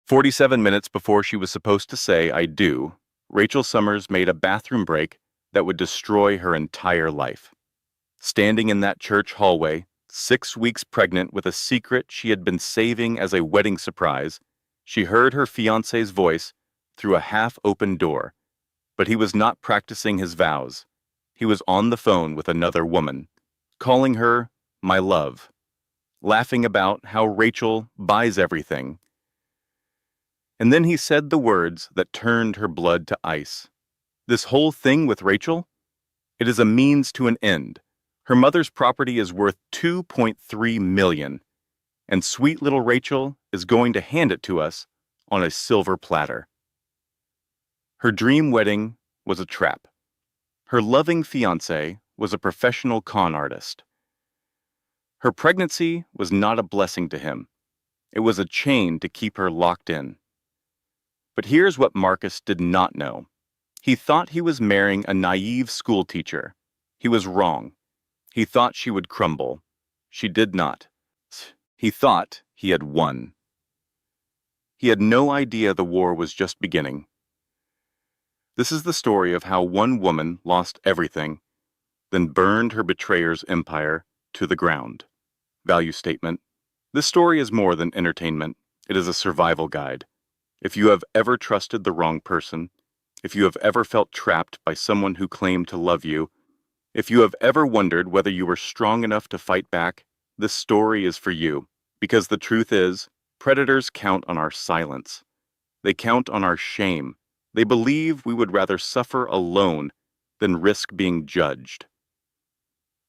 47 minutes before she was supposed to say, "I do," Rachel Summers made a bathroom break that would destroy her entire life. Standing in that church hallway, 6 weeks pregnant with a secret she had been saving as a wedding surprise, she heard her fiancé's voice through a half-open door. But he was not practicing his vows. He was on the phone with another woman, calling her "my love," laughing about how Rachel buys everything. And then he said the words that turned her blood to ice. "This whole thing with Rachel? It is a means to an end. Her mother's property is worth $2.3 million, and sweet little Rachel is going to hand it to us on a silver platter." Her dream wedding was a trap. Her loving fiancé was a professional con artist. Her pregnancy was not a blessing to him. It was a chain to keep her locked in. But here's what Marcus did not know. He thought he was marrying a naive schoolteacher. He was wrong. He thought she would crumble. She did not. He thought he had won. He had no idea the war was just beginning. This is the story of how one woman lost everything, then burned her betrayer's empire to the ground. Value statement. This story is more than entertainment. It is a survival guide. If you have ever trusted the wrong person, if you have ever felt trapped by someone who claimed to love you, if you have ever wondered whether you were strong enough to fight back, this story is for you. Because the truth is, predators count on our silence. They count on our shame. They believe we would rather suffer alone than risk being judged.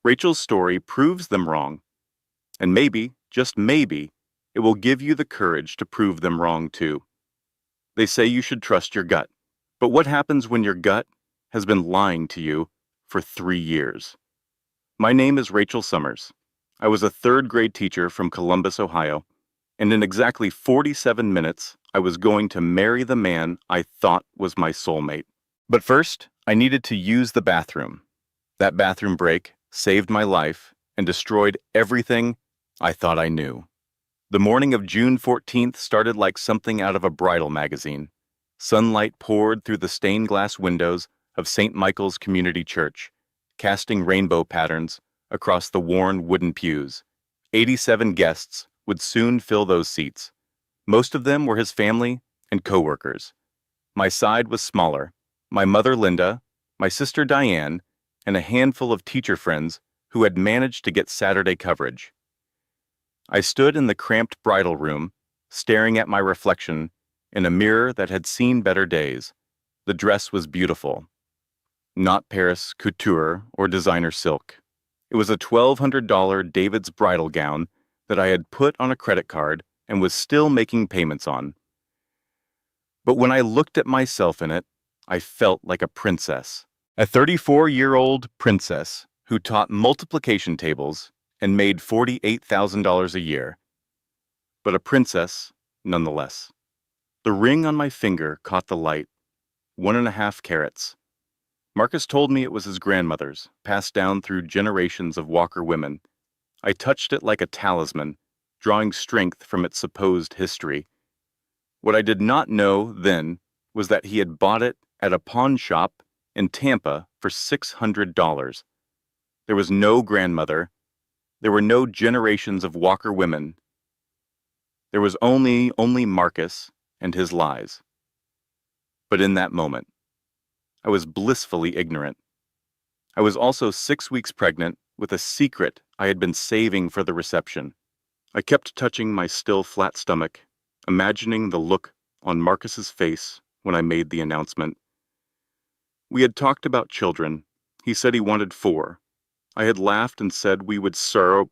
Rachel's story proves them wrong, and maybe, just maybe, it will give you the courage to prove them wrong too. They say you should trust your gut, but what happens when your gut has been lying to you for 3 years? My name is Rachel Summers. I was a third-grade teacher from Columbus, Ohio, and in exactly 47 minutes, I was going to marry the man I thought was my soulmate. But first, I needed to use the bathroom. That bathroom break saved my life and destroyed everything I thought I knew. The morning of June 14th started like something out of a bridal magazine. Sunlight poured through the stained glass windows of St. Michael's Community Church, casting rainbow patterns across the worn wooden pews. 87 guests would soon fill those seats. Most of them were his family and coworkers. My side was smaller. My mother, Linda, my sister, Diane, and a handful of teacher friends who had managed to get Saturday coverage. I stood in the cramped bridal room, staring at my reflection in a mirror that had seen better days. The dress was beautiful. Not Paris couture or designer silk. It was a $1,200 David's bridal gown that I had put on a credit card and was still making payments on. But when I looked at myself in it, I felt like a princess. A 34-year-old princess who taught multiplication tables and made $48,000 a year. But a princess, nonetheless. The ring on my finger caught the light. 1.5 carats. Marcus told me it was his grandmother's, passed down through generations of Walker women. I touched it like a talisman, drawing strength from its supposed history. What I did not know then was that he had bought it at a pawn shop in Tampa for $600. There was no grandmother. There were no generations of Walker women. There was only Marcus and his lies. But in that moment, I was blissfully ignorant. I was also 6 weeks pregnant with a secret I had been saving for the reception. I kept touching my still flat stomach, imagining the look on Marcus's face when I made the announcement. We had talked about children. He said he wanted 4. I had laughed and said we would start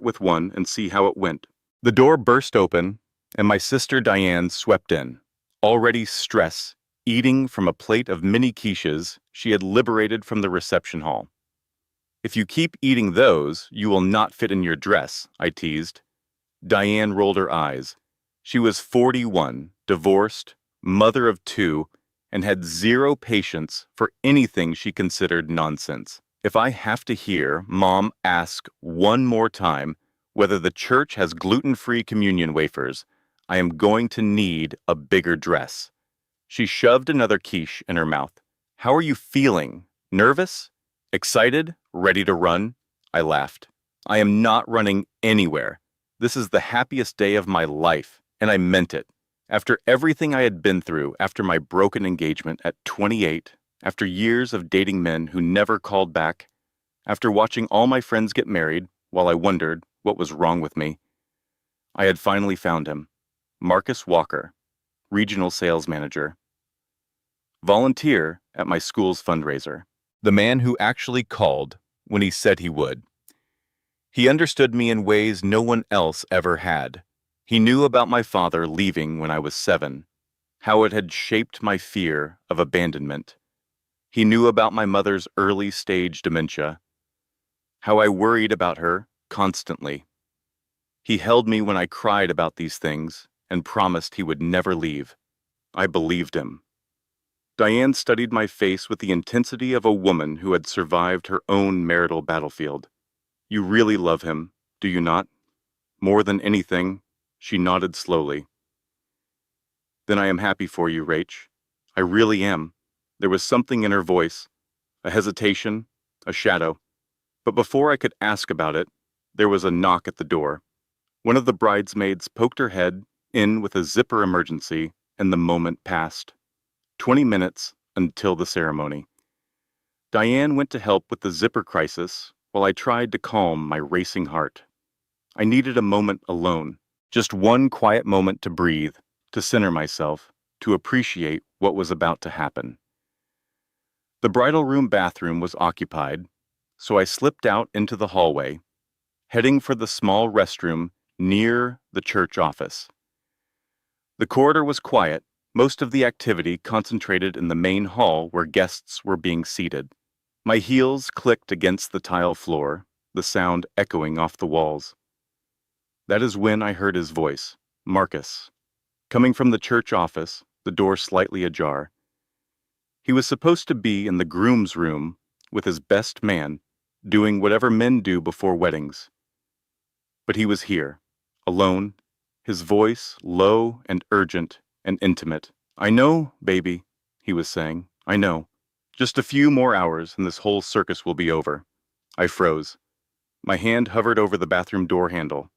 with 1 and see how it went. The door burst open, and my sister Diane swept in, already stressed, eating from a plate of mini quiches she had liberated from the reception hall. "If you keep eating those, you will not fit in your dress," I teased. Diane rolled her eyes. She was 41, divorced, mother of 2, and had 0 patience for anything she considered nonsense. If I have to hear Mom ask one more time whether the church has gluten-free communion wafers, I am going to need a bigger dress. She shoved another quiche in her mouth. How are you feeling? Nervous? Excited? Ready to run? I laughed. I am not running anywhere. This is the happiest day of my life, and I meant it. After everything I had been through, after my broken engagement at 28, after years of dating men who never called back, after watching all my friends get married while I wondered what was wrong with me, I had finally found him. Marcus Walker, regional sales manager. Volunteer at my school's fundraiser. The man who actually called when he said he would. He understood me in ways no one else ever had. He knew about my father leaving when I was 7, how it had shaped my fear of abandonment. He knew about my mother's early-stage dementia, how I worried about her constantly. He held me when I cried about these things and promised he would never leave. I believed him. Diane studied my face with the intensity of a woman who had survived her own marital battlefield. You really love him, do you not? More than anything, she nodded slowly. Then I am happy for you, Rach. I really am. There was something in her voice, a hesitation, a shadow. But before I could ask about it, there was a knock at the door. One of the bridesmaids poked her head in with a zipper emergency, and the moment passed. 20 minutes until the ceremony. Diane went to help with the zipper crisis while I tried to calm my racing heart. I needed a moment alone, just one quiet moment to breathe, to center myself, to appreciate what was about to happen. The bridal room bathroom was occupied, so I slipped out into the hallway, heading for the small restroom near the church office. The corridor was quiet, most of the activity concentrated in the main hall where guests were being seated. My heels clicked against the tile floor, the sound echoing off the walls. That is when I heard his voice, Marcus, coming from the church office, the door slightly ajar. He was supposed to be in the groom's room with his best man, doing whatever men do before weddings. But he was here, alone, his voice low and urgent and intimate. I know, baby, he was saying. I know. Just a few more hours and this whole circus will be over. I froze. My hand hovered over the bathroom door handle.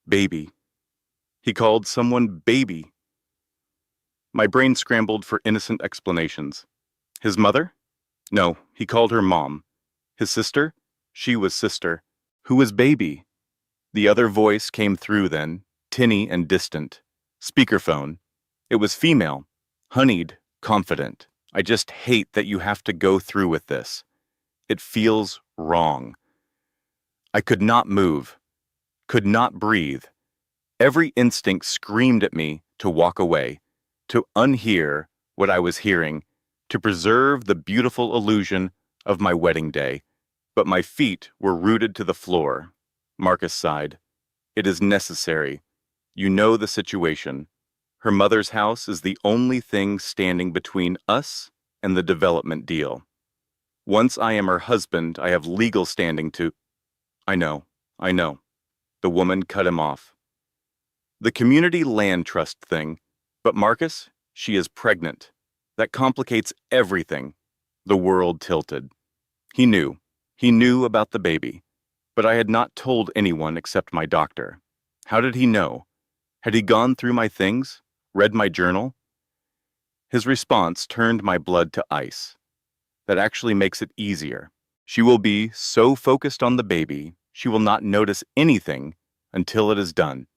Baby. He called someone baby. My brain scrambled for innocent explanations. His mother? No, he called her mom. His sister? She was sister. Who was baby? The other voice came through then, tinny and distant. Speakerphone. It was female, honeyed, confident. I just hate that you have to go through with this. It feels wrong. I could not move, could not breathe. Every instinct screamed at me to walk away, to unhear what I was hearing, to preserve the beautiful illusion of my wedding day. But my feet were rooted to the floor. Marcus sighed. It is necessary. You know the situation. Her mother's house is the only thing standing between us and the development deal. Once I am her husband, I have legal standing to... I know. The woman cut him off. The community land trust thing. But Marcus, she is pregnant. That complicates everything. The world tilted. He knew. He knew about the baby. But I had not told anyone except my doctor. How did he know? Had he gone through my things? Read my journal? His response turned my blood to ice. That actually makes it easier. She will be so focused on the baby, she will not notice anything until it is done.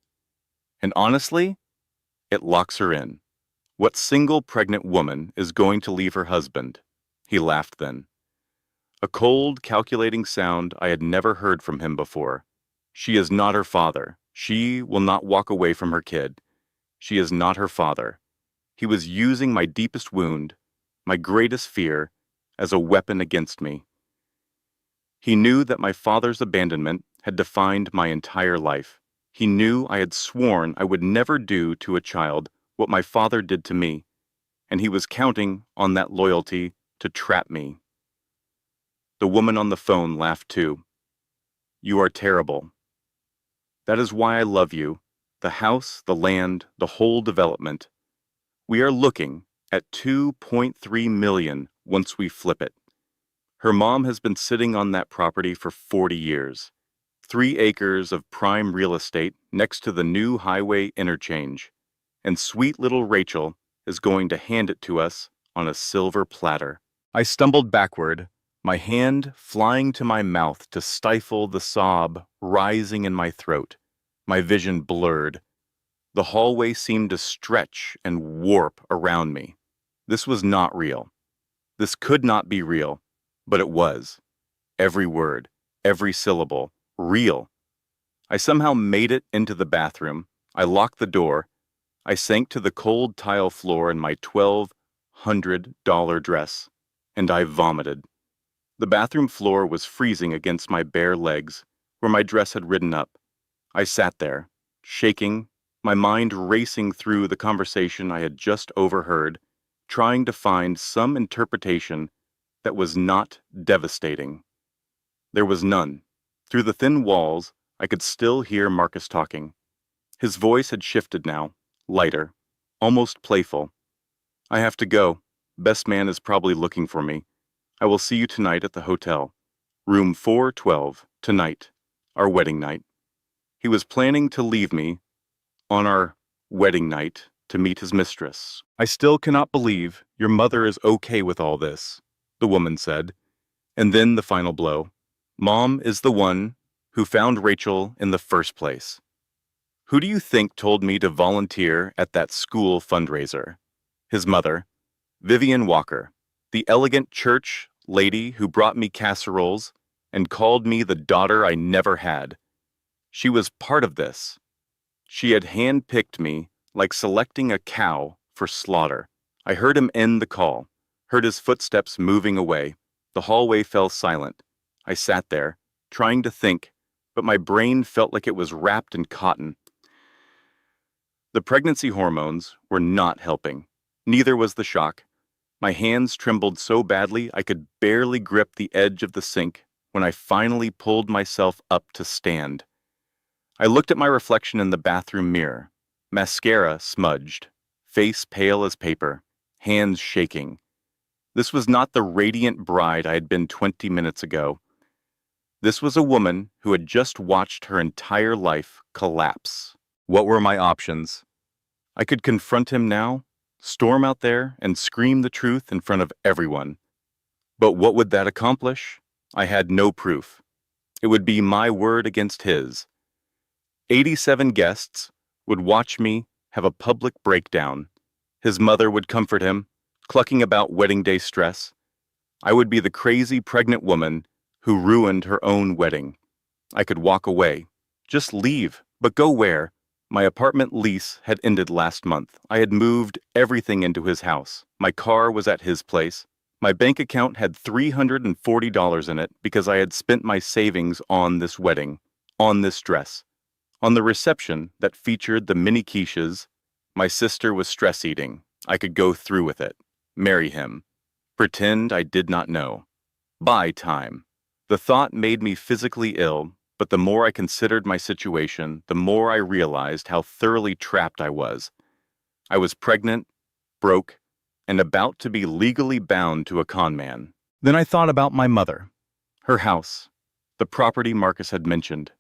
And honestly, it locks her in. What single pregnant woman is going to leave her husband? He laughed then. A cold, calculating sound I had never heard from him before. She is not her father. She will not walk away from her kid. She is not her father. He was using my deepest wound, my greatest fear, as a weapon against me. He knew that my father's abandonment had defined my entire life. He knew I had sworn I would never do to a child what my father did to me, and he was counting on that loyalty to trap me. The woman on the phone laughed too. You are terrible. That is why I love you, The house, the land, the whole development. We are looking at 2.3 million once we flip it. Her mom has been sitting on that property for 40 years. 3 acres of prime real estate next to the new highway interchange. And sweet little Rachel is going to hand it to us on a silver platter. I stumbled backward, my hand flying to my mouth to stifle the sob rising in my throat. My vision blurred. The hallway seemed to stretch and warp around me. This was not real. This could not be real, but it was. Every word, every syllable, real. I somehow made it into the bathroom. I locked the door. I sank to the cold tile floor in my $1,200 dress, and I vomited. The bathroom floor was freezing against my bare legs, where my dress had ridden up. I sat there, shaking, my mind racing through the conversation I had just overheard, trying to find some interpretation that was not devastating. There was none. Through the thin walls, I could still hear Marcus talking. His voice had shifted now, lighter, almost playful. I have to go. Best man is probably looking for me. I will see you tonight at the hotel. Room 412, tonight, our wedding night. He was planning to leave me on our wedding night to meet his mistress. I still cannot believe your mother is okay with all this, the woman said. And then the final blow. Mom is the one who found Rachel in the first place. Who do you think told me to volunteer at that school fundraiser? His mother, Vivian Walker, the elegant church lady who brought me casseroles and called me the daughter I never had. She was part of this. She had handpicked me like selecting a cow for slaughter. I heard him end the call, heard his footsteps moving away. The hallway fell silent. I sat there, trying to think, but my brain felt like it was wrapped in cotton. The pregnancy hormones were not helping. Neither was the shock. My hands trembled so badly I could barely grip the edge of the sink when I finally pulled myself up to stand. I looked at my reflection in the bathroom mirror, mascara smudged, face pale as paper, hands shaking. This was not the radiant bride I had been 20 minutes ago. This was a woman who had just watched her entire life collapse. What were my options? I could confront him now, storm out there, and scream the truth in front of everyone. But what would that accomplish? I had no proof. It would be my word against his. 87 guests would watch me have a public breakdown. His mother would comfort him, clucking about wedding day stress. I would be the crazy pregnant woman who ruined her own wedding. I could walk away. Just leave, but go where? My apartment lease had ended last month. I had moved everything into his house. My car was at his place. My bank account had $340 in it because I had spent my savings on this wedding, on this dress, on the reception that featured the mini quiches. My sister was stress eating. I could go through with it, marry him, pretend I did not know. Buy time. The thought made me physically ill, but the more I considered my situation, the more I realized how thoroughly trapped I was. I was pregnant, broke, and about to be legally bound to a con man. Then I thought about my mother, her house, the property Marcus had mentioned,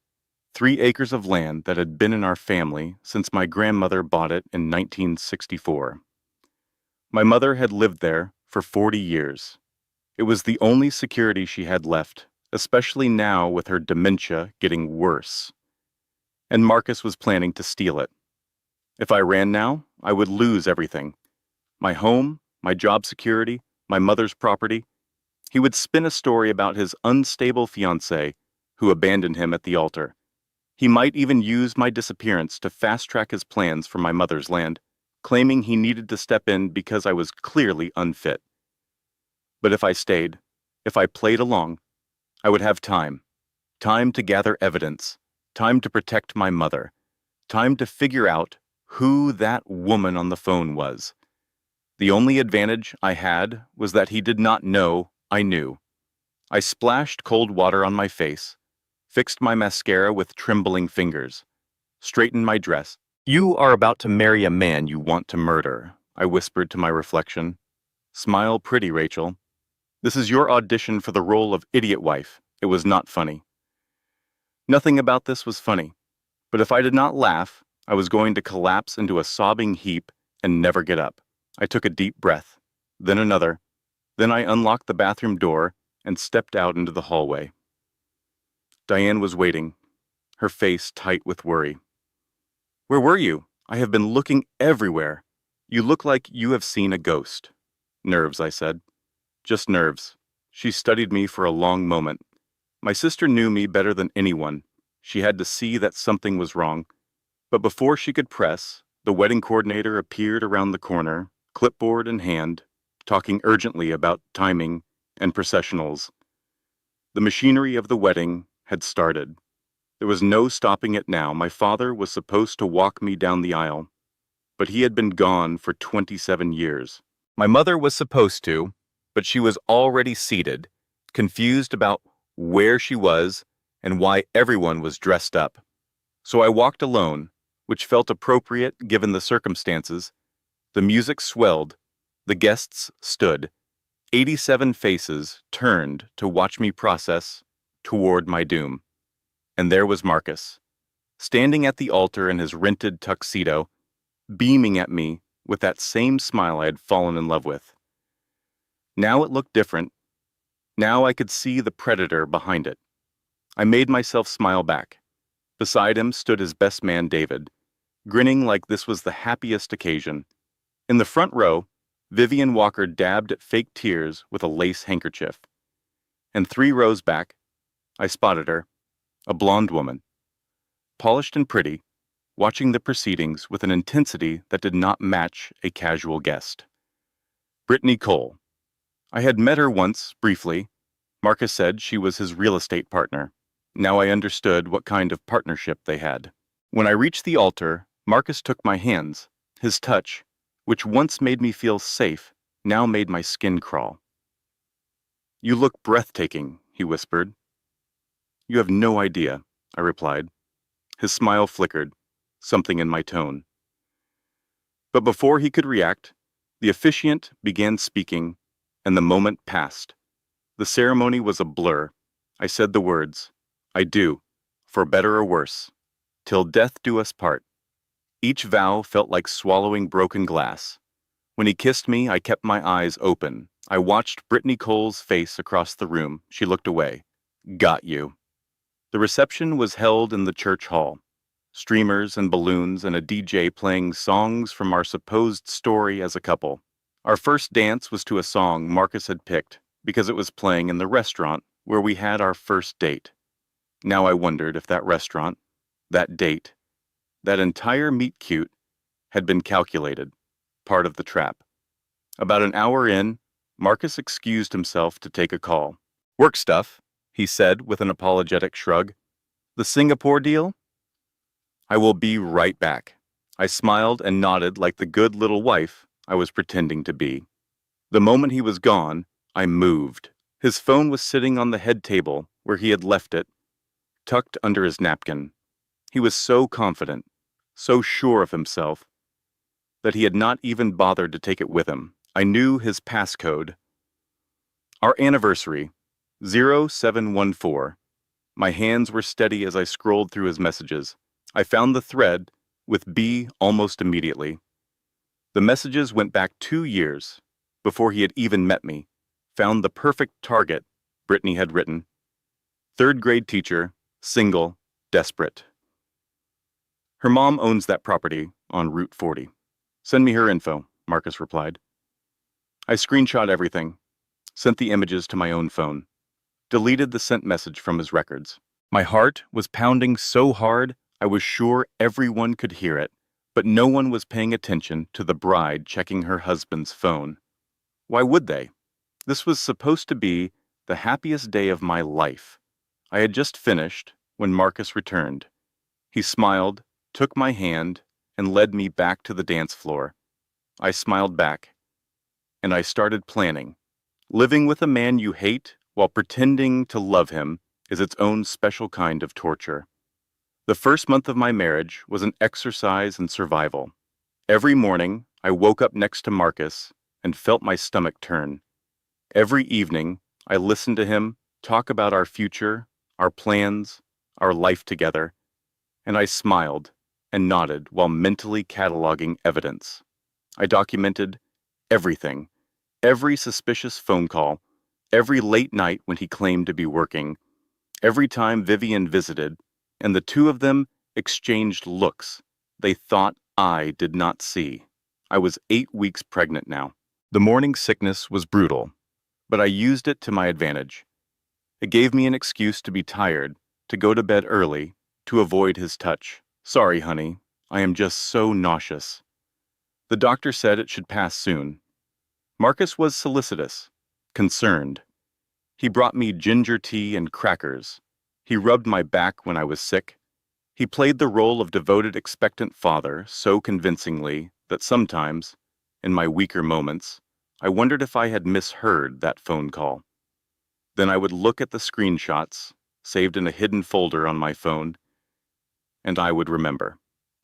3 acres of land that had been in our family since my grandmother bought it in 1964. My mother had lived there for 40 years. It was the only security she had left, especially now with her dementia getting worse. And Marcus was planning to steal it. If I ran now, I would lose everything. My home, my job security, my mother's property. He would spin a story about his unstable fiancée who abandoned him at the altar. He might even use my disappearance to fast-track his plans for my mother's land, claiming he needed to step in because I was clearly unfit. But if I stayed, if I played along, I would have time to gather evidence, time to protect my mother, time to figure out who that woman on the phone was. The only advantage I had was that he did not know I knew. I splashed cold water on my face, fixed my mascara with trembling fingers, straightened my dress, You are about to marry a man you want to murder, I whispered to my reflection. Smile pretty, Rachel. This is your audition for the role of idiot wife. It was not funny. Nothing about this was funny, but if I did not laugh, I was going to collapse into a sobbing heap and never get up. I took a deep breath, then another. Then I unlocked the bathroom door and stepped out into the hallway. Diane was waiting, her face tight with worry. Where were you? I have been looking everywhere. You look like you have seen a ghost. Nerves, I said. Just nerves. She studied me for a long moment. My sister knew me better than anyone. She had to see that something was wrong. But before she could press, the wedding coordinator appeared around the corner, clipboard in hand, talking urgently about timing and processionals. The machinery of the wedding had started. There was no stopping it now. My father was supposed to walk me down the aisle, but he had been gone for 27 years. My mother was supposed to, but she was already seated, confused about where she was and why everyone was dressed up. So I walked alone, which felt appropriate given the circumstances. The music swelled. The guests stood. 87 faces turned to watch me process toward my doom. And there was Marcus, standing at the altar in his rented tuxedo, beaming at me with that same smile I had fallen in love with. Now it looked different. Now I could see the predator behind it. I made myself smile back. Beside him stood his best man, David, grinning like this was the happiest occasion. In the front row, Vivian Walker dabbed at fake tears with a lace handkerchief. And 3 rows back, I spotted her, a blonde woman, polished and pretty, watching the proceedings with an intensity that did not match a casual guest. Brittany Cole. I had met her once, briefly. Marcus said she was his real estate partner. Now I understood what kind of partnership they had. When I reached the altar, Marcus took my hands. His touch, which once made me feel safe, now made my skin crawl. You look breathtaking, he whispered. You have no idea, I replied. His smile flickered, something in my tone. But before he could react, the officiant began speaking, and the moment passed. The ceremony was a blur. I said the words, I do, for better or worse, till death do us part. Each vow felt like swallowing broken glass. When he kissed me, I kept my eyes open. I watched Brittany Cole's face across the room. She looked away. Got you. The reception was held in the church hall. Streamers and balloons and a DJ playing songs from our supposed story as a couple. Our first dance was to a song Marcus had picked because it was playing in the restaurant where we had our first date. Now I wondered if that restaurant, that date, that entire meet-cute had been calculated, part of the trap. About an hour in, Marcus excused himself to take a call. Work stuff, he said with an apologetic shrug. The Singapore deal? I will be right back. I smiled and nodded like the good little wife I was pretending to be. The moment he was gone, I moved. His phone was sitting on the head table where he had left it, tucked under his napkin. He was so confident, so sure of himself, that he had not even bothered to take it with him. I knew his passcode. Our anniversary, 0714. My hands were steady as I scrolled through his messages. I found the thread with B almost immediately. The messages went back 2 years, before he had even met me. Found the perfect target, Brittany had written. 3rd grade teacher, single, desperate. Her mom owns that property on Route 40. Send me her info, Marcus replied. I screenshot everything, sent the images to my own phone, deleted the sent message from his records. My heart was pounding so hard I was sure everyone could hear it, but no one was paying attention to the bride checking her husband's phone. Why would they? This was supposed to be the happiest day of my life. I had just finished when Marcus returned. He smiled, took my hand, and led me back to the dance floor. I smiled back, and I started planning. Living with a man you hate while pretending to love him is its own special kind of torture. The first month of my marriage was an exercise in survival. Every morning, I woke up next to Marcus and felt my stomach turn. Every evening, I listened to him talk about our future, our plans, our life together, and I smiled and nodded while mentally cataloging evidence. I documented everything, every suspicious phone call, every late night when he claimed to be working, every time Vivian visited, and the two of them exchanged looks they thought I did not see. I was 8 weeks pregnant now. The morning sickness was brutal, but I used it to my advantage. It gave me an excuse to be tired, to go to bed early, to avoid his touch. Sorry, honey, I am just so nauseous. The doctor said it should pass soon. Marcus was solicitous, concerned. He brought me ginger tea and crackers. He rubbed my back when I was sick. He played the role of devoted expectant father so convincingly that sometimes, in my weaker moments, I wondered if I had misheard that phone call. Then I would look at the screenshots, saved in a hidden folder on my phone, and I would remember.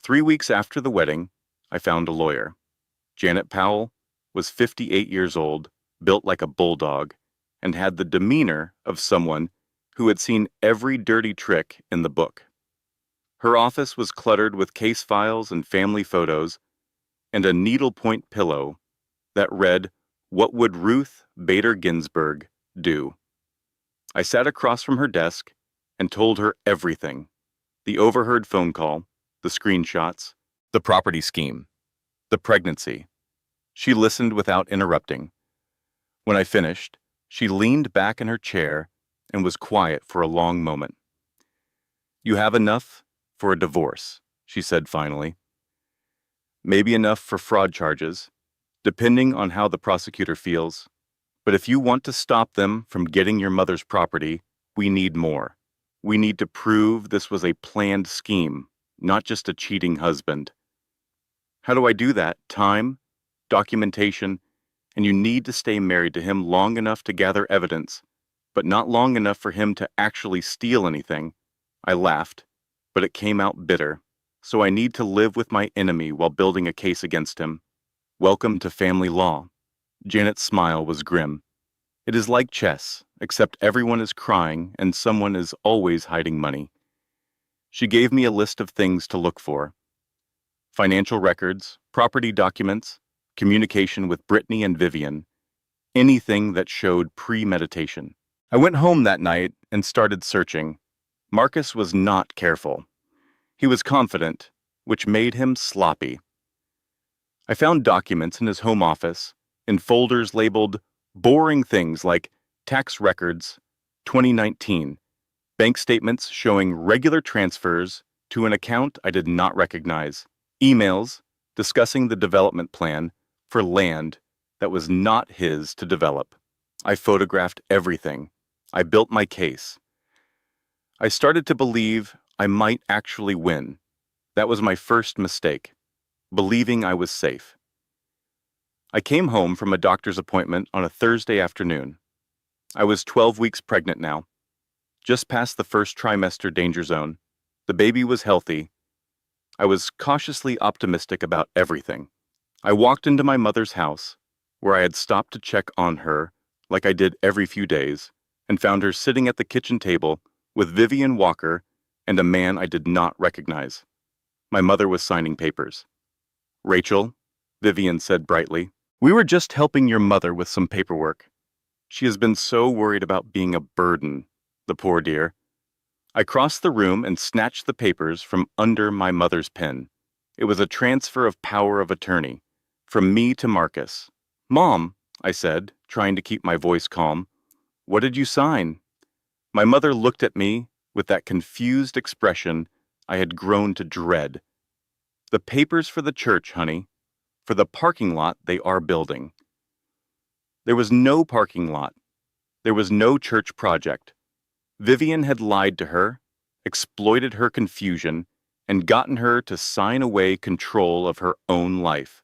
3 weeks after the wedding, I found a lawyer. Janet Powell was 58 years old, built like a bulldog, and had the demeanor of someone who had seen every dirty trick in the book. Her office was cluttered with case files and family photos, and a needlepoint pillow that read, "What would Ruth Bader Ginsburg do?" I sat across from her desk and told her everything: the overheard phone call, the screenshots, the property scheme, the pregnancy. She listened without interrupting. When I finished, she leaned back in her chair and was quiet for a long moment. "You have enough for a divorce," she said finally. "Maybe enough for fraud charges, depending on how the prosecutor feels. But if you want to stop them from getting your mother's property, we need more. We need to prove this was a planned scheme, not just a cheating husband." "How do I do that? Time, documentation, and you need to stay married to him long enough to gather evidence, but not long enough for him to actually steal anything." I laughed, but it came out bitter. "So I need to live with my enemy while building a case against him. Welcome to family law." Janet's smile was grim. "It is like chess, except everyone is crying and someone is always hiding money." She gave me a list of things to look for: financial records, property documents, communication with Brittany and Vivian, anything that showed premeditation. I went home that night and started searching. Marcus was not careful. He was confident, which made him sloppy. I found documents in his home office, in folders labeled boring things like tax records, 2019, bank statements showing regular transfers to an account I did not recognize, emails discussing the development plan for land that was not his to develop. I photographed everything. I built my case. I started to believe I might actually win. That was my first mistake, believing I was safe. I came home from a doctor's appointment on a Thursday afternoon. I was 12 weeks pregnant now, just past the first trimester danger zone. The baby was healthy. I was cautiously optimistic about everything. I walked into my mother's house, where I had stopped to check on her like I did every few days, and found her sitting at the kitchen table with Vivian Walker and a man I did not recognize. My mother was signing papers. "Rachel," Vivian said brightly, "we were just helping your mother with some paperwork. She has been so worried about being a burden, the poor dear." I crossed the room and snatched the papers from under my mother's pen. It was a transfer of power of attorney, from me to Marcus. "Mom," I said, trying to keep my voice calm, "what did you sign?" My mother looked at me with that confused expression I had grown to dread. "The papers for the church, honey, for the parking lot they are building." There was no parking lot. There was no church project. Vivian had lied to her, exploited her confusion, and gotten her to sign away control of her own life.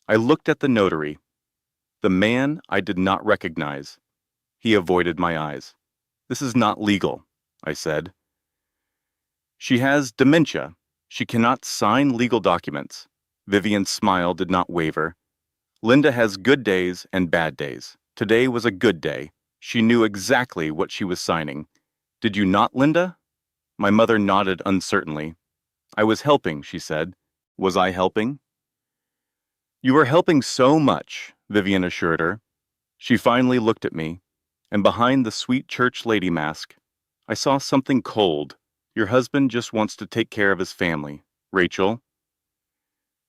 I looked at the notary, the man I did not recognize. He avoided my eyes. "This is not legal," I said. She has dementia. She cannot sign legal documents. Vivian's smile did not waver. Linda has good days and bad days. Today was a good day. She knew exactly what she was signing. Did you not, Linda? My mother nodded uncertainly. I was helping, she said. Was I helping? You were helping so much, Vivian assured her. She finally looked at me, and behind the sweet church lady mask, I saw something cold. Your husband just wants to take care of his family. Rachel,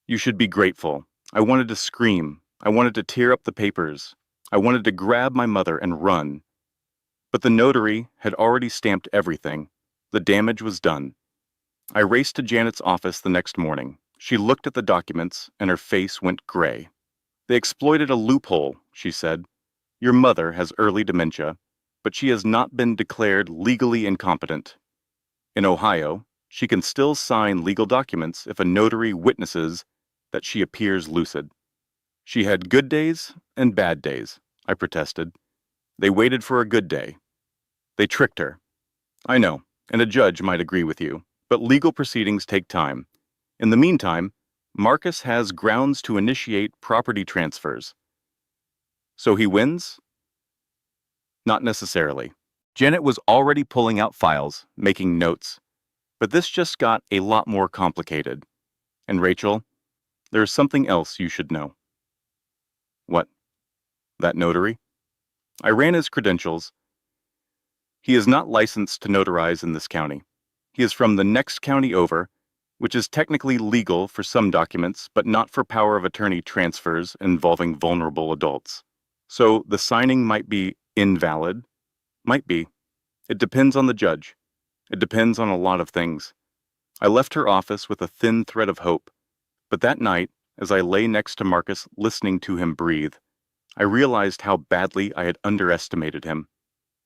you should be grateful. I wanted to scream. I wanted to tear up the papers. I wanted to grab my mother and run. But the notary had already stamped everything. The damage was done. I raced to Janet's office the next morning. She looked at the documents, and her face went gray. They exploited a loophole, she said. Your mother has early dementia, but she has not been declared legally incompetent. In Ohio, she can still sign legal documents if a notary witnesses that she appears lucid. She had good days and bad days, I protested. They waited for a good day. They tricked her. I know, and a judge might agree with you, but legal proceedings take time. In the meantime, Marcus has grounds to initiate property transfers. So he wins? Not necessarily. Janet was already pulling out files, making notes. But this just got a lot more complicated. And Rachel, there's something else you should know. What? That notary? I ran his credentials. He is not licensed to notarize in this county. He is from the next county over, which is technically legal for some documents, but not for power of attorney transfers involving vulnerable adults. So the signing might be invalid. Might be. It depends on the judge. It depends on a lot of things. I left her office with a thin thread of hope. But that night, as I lay next to Marcus listening to him breathe, I realized how badly I had underestimated him.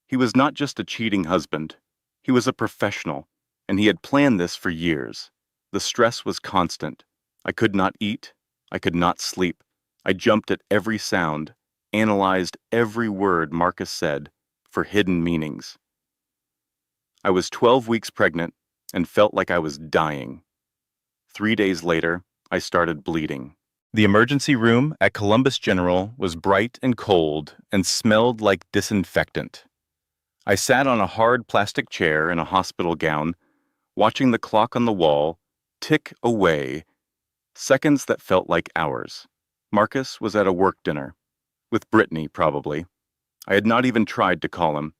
He was not just a cheating husband. He was a professional, and he had planned this for years. The stress was constant. I could not eat. I could not sleep. I jumped at every sound, analyzed every word Marcus said for hidden meanings. I was 12 weeks pregnant and felt like I was dying. 3 days later, I started bleeding. The emergency room at Columbus General was bright and cold and smelled like disinfectant. I sat on a hard plastic chair in a hospital gown, watching the clock on the wall tick away, seconds that felt like hours. Marcus was at a work dinner, with Brittany probably. I had not even tried to call him.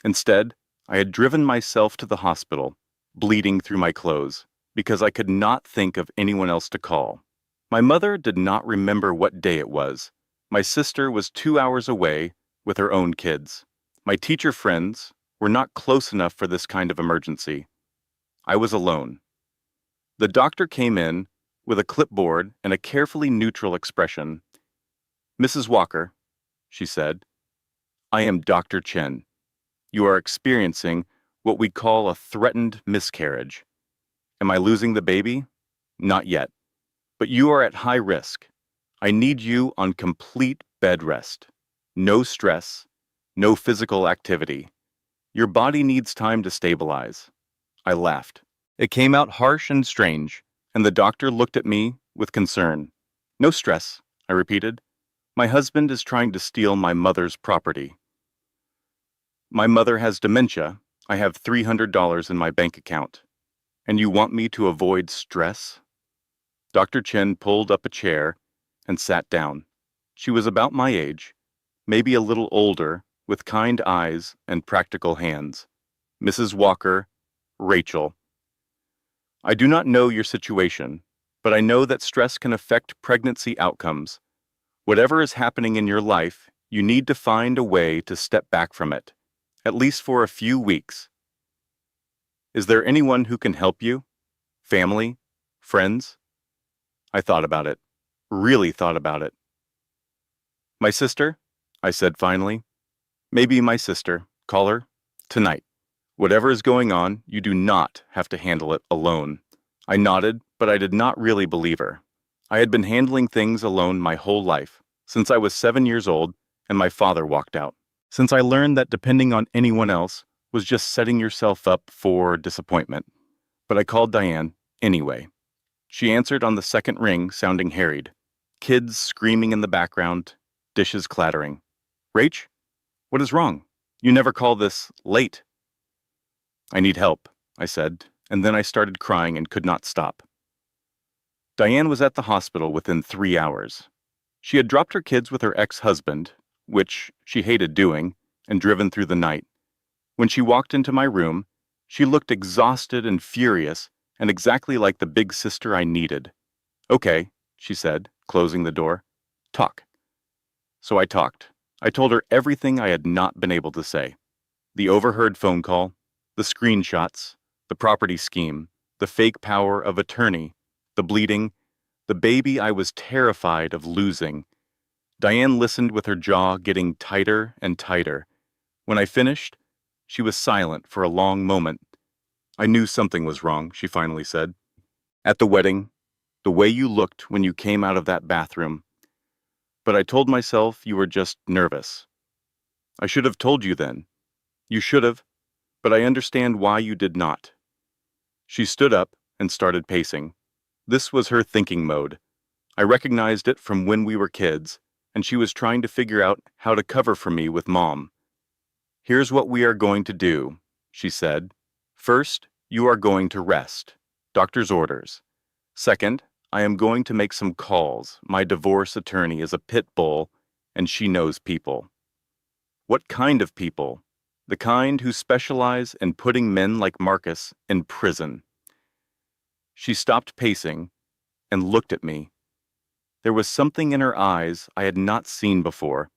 Instead, I had driven myself to the hospital, bleeding through my clothes, because I could not think of anyone else to call. My mother did not remember what day it was. My sister was 2 hours away with her own kids. My teacher friends were not close enough for this kind of emergency. I was alone. The doctor came in with a clipboard and a carefully neutral expression. Mrs. Walker, she said, I am Dr. Chen. You are experiencing what we call a threatened miscarriage. Am I losing the baby? Not yet. But you are at high risk. I need you on complete bed rest. No stress, no physical activity. Your body needs time to stabilize. I laughed. It came out harsh and strange, and the doctor looked at me with concern. No stress, I repeated. My husband is trying to steal my mother's property. My mother has dementia. I have $300 in my bank account. And you want me to avoid stress? Dr. Chen pulled up a chair and sat down. She was about my age, maybe a little older, with kind eyes and practical hands. Mrs. Walker, Rachel. I do not know your situation, but I know that stress can affect pregnancy outcomes. Whatever is happening in your life, you need to find a way to step back from it, at least for a few weeks. Is there anyone who can help you? Family? Friends? I thought about it, really thought about it. My sister, I said finally. Maybe my sister. Call her tonight. Whatever is going on, you do not have to handle it alone. I nodded, but I did not really believe her. I had been handling things alone my whole life, since I was 7 years old and my father walked out. Since I learned that depending on anyone else was just setting yourself up for disappointment. But I called Diane anyway. She answered on the second ring, sounding harried. Kids screaming in the background, dishes clattering. Rach, what is wrong? You never call this late. I need help, I said, and then I started crying and could not stop. Diane was at the hospital within 3 hours. She had dropped her kids with her ex-husband, which she hated doing, and driven through the night. When she walked into my room, she looked exhausted and furious, and exactly like the big sister I needed. Okay, she said, closing the door. Talk. So I talked. I told her everything I had not been able to say. The overheard phone call, the screenshots, the property scheme, the fake power of attorney, the bleeding, the baby I was terrified of losing. Diane listened with her jaw getting tighter and tighter. When I finished, she was silent for a long moment. I knew something was wrong, she finally said. At the wedding, the way you looked when you came out of that bathroom. But I told myself you were just nervous. I should have told you then. You should have, but I understand why you did not. She stood up and started pacing. This was her thinking mode. I recognized it from when we were kids, and she was trying to figure out how to cover for me with Mom. Here's what we are going to do, she said. First, you are going to rest. Doctor's orders. Second, I am going to make some calls. My divorce attorney is a pit bull, and she knows people. What kind of people? The kind who specialize in putting men like Marcus in prison. She stopped pacing and looked at me. There was something in her eyes I had not seen before.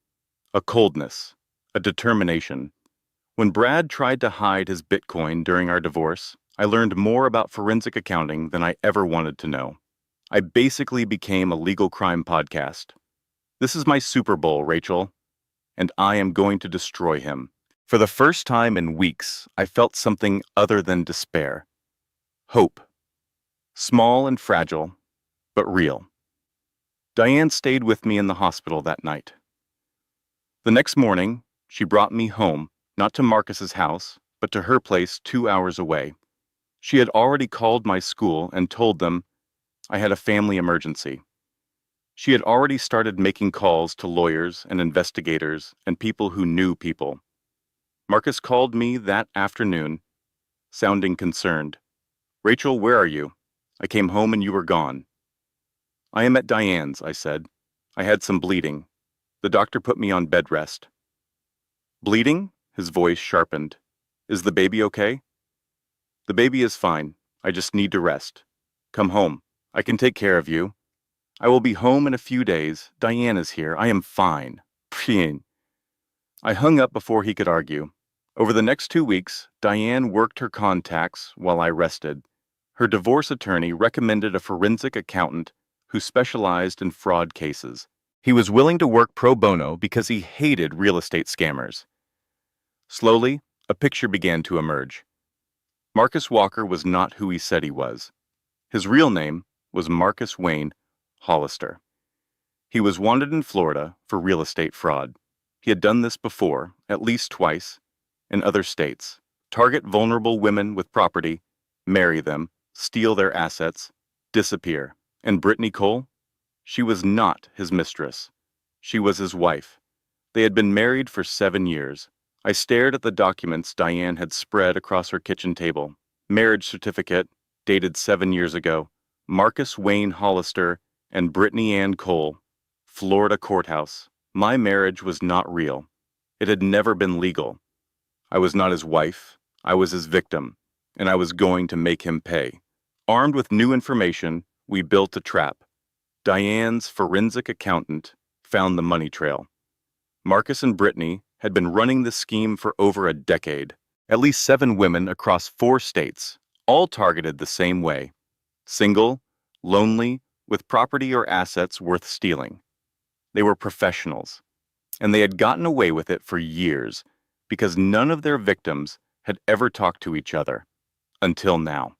A coldness, a determination. When Brad tried to hide his Bitcoin during our divorce, I learned more about forensic accounting than I ever wanted to know. I basically became a legal crime podcast. This is my Super Bowl, Rachel, and I am going to destroy him. For the first time in weeks, I felt something other than despair. Hope. Small and fragile, but real. Diane stayed with me in the hospital that night. The next morning, she brought me home, not to Marcus's house, but to her place 2 hours away. She had already called my school and told them I had a family emergency. She had already started making calls to lawyers and investigators and people who knew people. Marcus called me that afternoon, sounding concerned. Rachel, where are you? I came home and you were gone. I am at Diane's, I said. I had some bleeding. The doctor put me on bed rest. Bleeding? His voice sharpened. Is the baby okay? The baby is fine. I just need to rest. Come home. I can take care of you. I will be home in a few days. Diane is here. I am fine. Pfeen. I hung up before he could argue. Over the next 2 weeks, Diane worked her contacts while I rested. Her divorce attorney recommended a forensic accountant who specialized in fraud cases. He was willing to work pro bono because he hated real estate scammers. Slowly, a picture began to emerge. Marcus Walker was not who he said he was. His real name was Marcus Wayne Hollister. He was wanted in Florida for real estate fraud. He had done this before, at least twice, in other states. Target vulnerable women with property, marry them, steal their assets, disappear. And Brittany Cole? She was not his mistress. She was his wife. They had been married for 7 years. I stared at the documents Diane had spread across her kitchen table. Marriage certificate, dated 7 years ago. Marcus Wayne Hollister and Brittany Ann Cole. Florida courthouse. My marriage was not real. It had never been legal. I was not his wife. I was his victim, and I was going to make him pay. Armed with new information, we built a trap. Diane's forensic accountant found the money trail. Marcus and Brittany had been running this scheme for over a decade. At least 7 women across 4 states, all targeted the same way. Single, lonely, with property or assets worth stealing. They were professionals, and they had gotten away with it for years because none of their victims had ever talked to each other, until now.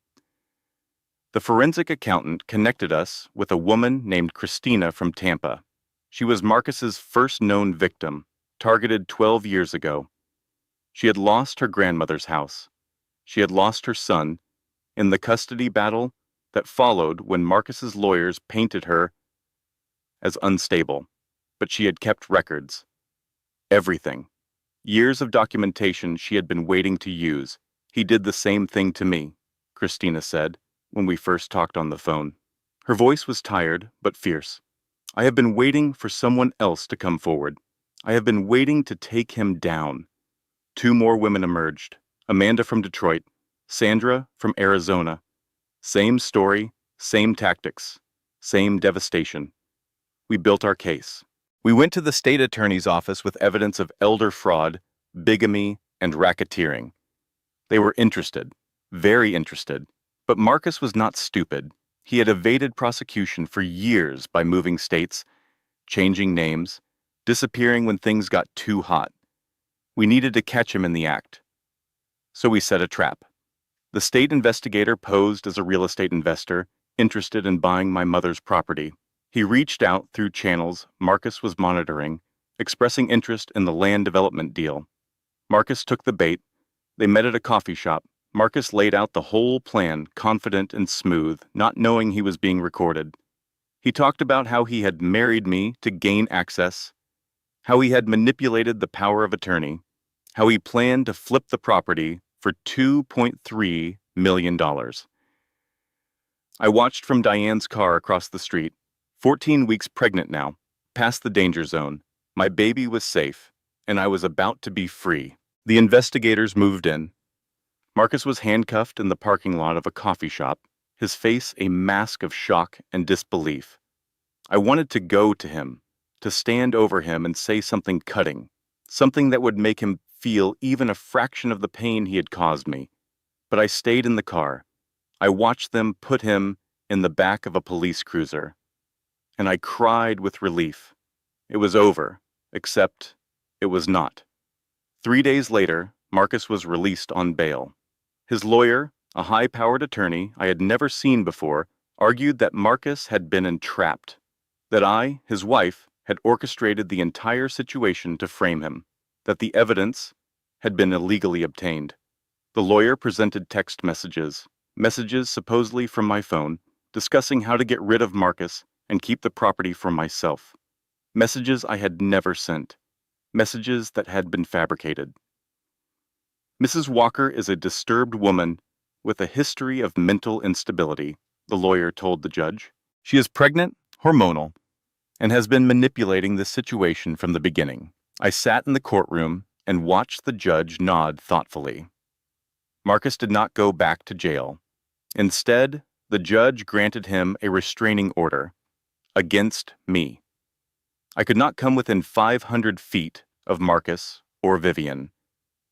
The forensic accountant connected us with a woman named Christina from Tampa. She was Marcus's first known victim, targeted 12 years ago. She had lost her grandmother's house. She had lost her son, in the custody battle that followed when Marcus's lawyers painted her as unstable, but she had kept records. Everything. Years of documentation she had been waiting to use. He did the same thing to me, Christina said, when we first talked on the phone. Her voice was tired, but fierce. I have been waiting for someone else to come forward. I have been waiting to take him down. Two more women emerged. Amanda from Detroit, Sandra from Arizona. Same story, same tactics, same devastation. We built our case. We went to the state attorney's office with evidence of elder fraud, bigamy, and racketeering. They were interested, very interested. But Marcus was not stupid. He had evaded prosecution for years by moving states, changing names, disappearing when things got too hot. We needed to catch him in the act. So we set a trap. The state investigator posed as a real estate investor, interested in buying my mother's property. He reached out through channels Marcus was monitoring, expressing interest in the land development deal. Marcus took the bait. They met at a coffee shop. Marcus laid out the whole plan, confident and smooth, not knowing he was being recorded. He talked about how he had married me to gain access, how he had manipulated the power of attorney, how he planned to flip the property for $2.3 million. I watched from Diane's car across the street, 14 weeks pregnant now, past the danger zone. My baby was safe, and I was about to be free. The investigators moved in. Marcus was handcuffed in the parking lot of a coffee shop, his face a mask of shock and disbelief. I wanted to go to him, to stand over him and say something cutting, something that would make him feel even a fraction of the pain he had caused me. But I stayed in the car. I watched them put him in the back of a police cruiser. And I cried with relief. It was over, except it was not. 3 days later, Marcus was released on bail. His lawyer, a high-powered attorney I had never seen before, argued that Marcus had been entrapped, that I, his wife, had orchestrated the entire situation to frame him, that the evidence had been illegally obtained. The lawyer presented text messages supposedly from my phone, discussing how to get rid of Marcus and keep the property for myself. Messages I had never sent. Messages that had been fabricated. Mrs. Walker is a disturbed woman with a history of mental instability, the lawyer told the judge. She is pregnant, hormonal, and has been manipulating this situation from the beginning. I sat in the courtroom and watched the judge nod thoughtfully. Marcus did not go back to jail. Instead, the judge granted him a restraining order against me. I could not come within 500 feet of Marcus or Vivian.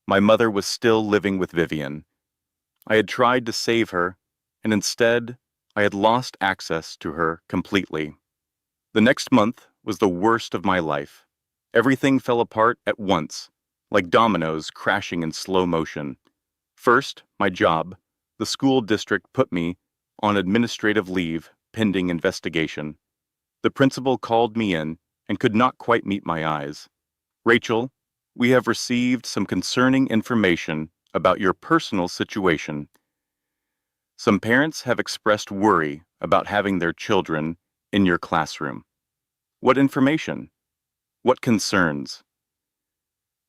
My mother was still living with Vivian. I had tried to save her, and instead, I had lost access to her completely. The next month was the worst of my life. Everything fell apart at once, like dominoes crashing in slow motion. First, my job. The school district put me on administrative leave pending investigation. The principal called me in and could not quite meet my eyes. Rachel, we have received some concerning information about your personal situation. Some parents have expressed worry about having their children in your classroom. What information? What concerns?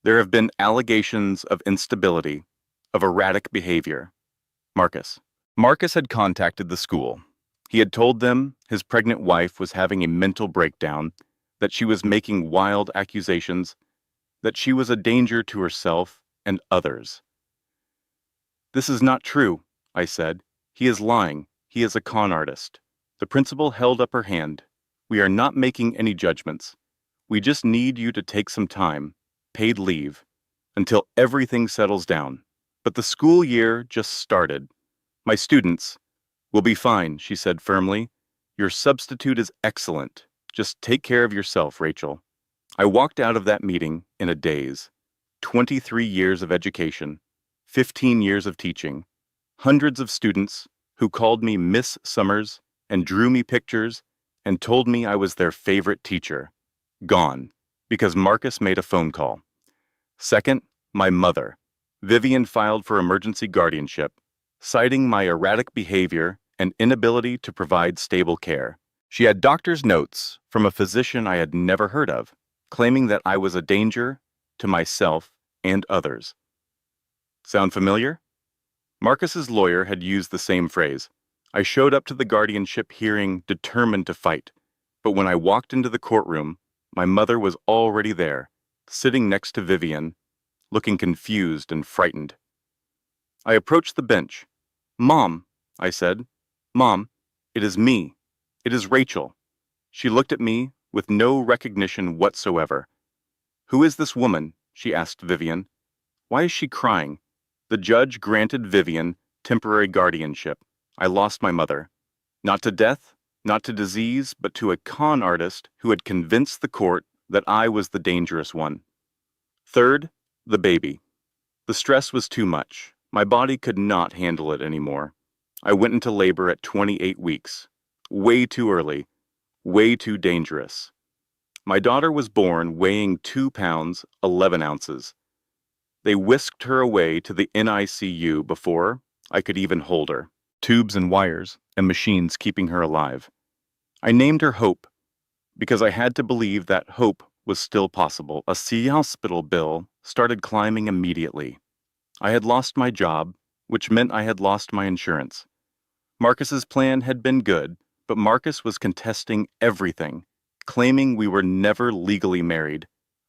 There have been allegations of instability, of erratic behavior. Marcus. Marcus had contacted the school. He had told them his pregnant wife was having a mental breakdown, that she was making wild accusations, that she was a danger to herself and others. This is not true, I said. He is lying. He is a con artist. The principal held up her hand. We are not making any judgments. We just need you to take some time, paid leave, until everything settles down. But the school year just started. My students will be fine, she said firmly. Your substitute is excellent. Just take care of yourself, Rachel. I walked out of that meeting in a daze. 23 years of education, 15 years of teaching, hundreds of students who called me Miss Summers and drew me pictures and told me I was their favorite teacher. Gone, because Marcus made a phone call. Second, my mother. Vivian filed for emergency guardianship. citing my erratic behavior and inability to provide stable care. She had doctor's notes from a physician I had never heard of, claiming that I was a danger to myself and others. Sound familiar? Marcus's lawyer had used the same phrase. I showed up to the guardianship hearing determined to fight, but when I walked into the courtroom, my mother was already there, sitting next to Vivian, looking confused and frightened. I approached the bench. "Mom," I said. "Mom, it is me. It is Rachel." She looked at me with no recognition whatsoever. "Who is this woman?" she asked Vivian. "Why is she crying?" The judge granted Vivian temporary guardianship. I lost my mother. Not to death, not to disease, but to a con artist who had convinced the court that I was the dangerous one. Third, the baby. The stress was too much. My body could not handle it anymore. I went into labor at 28 weeks. Way too early. Way too dangerous. My daughter was born weighing 2 pounds, 11 ounces. They whisked her away to the NICU before I could even hold her. Tubes and wires and machines keeping her alive. I named her Hope because I had to believe that hope was still possible. A hospital bill started climbing immediately. I had lost my job, which meant I had lost my insurance. Marcus's plan had been good, but Marcus was contesting everything, claiming we were never legally married,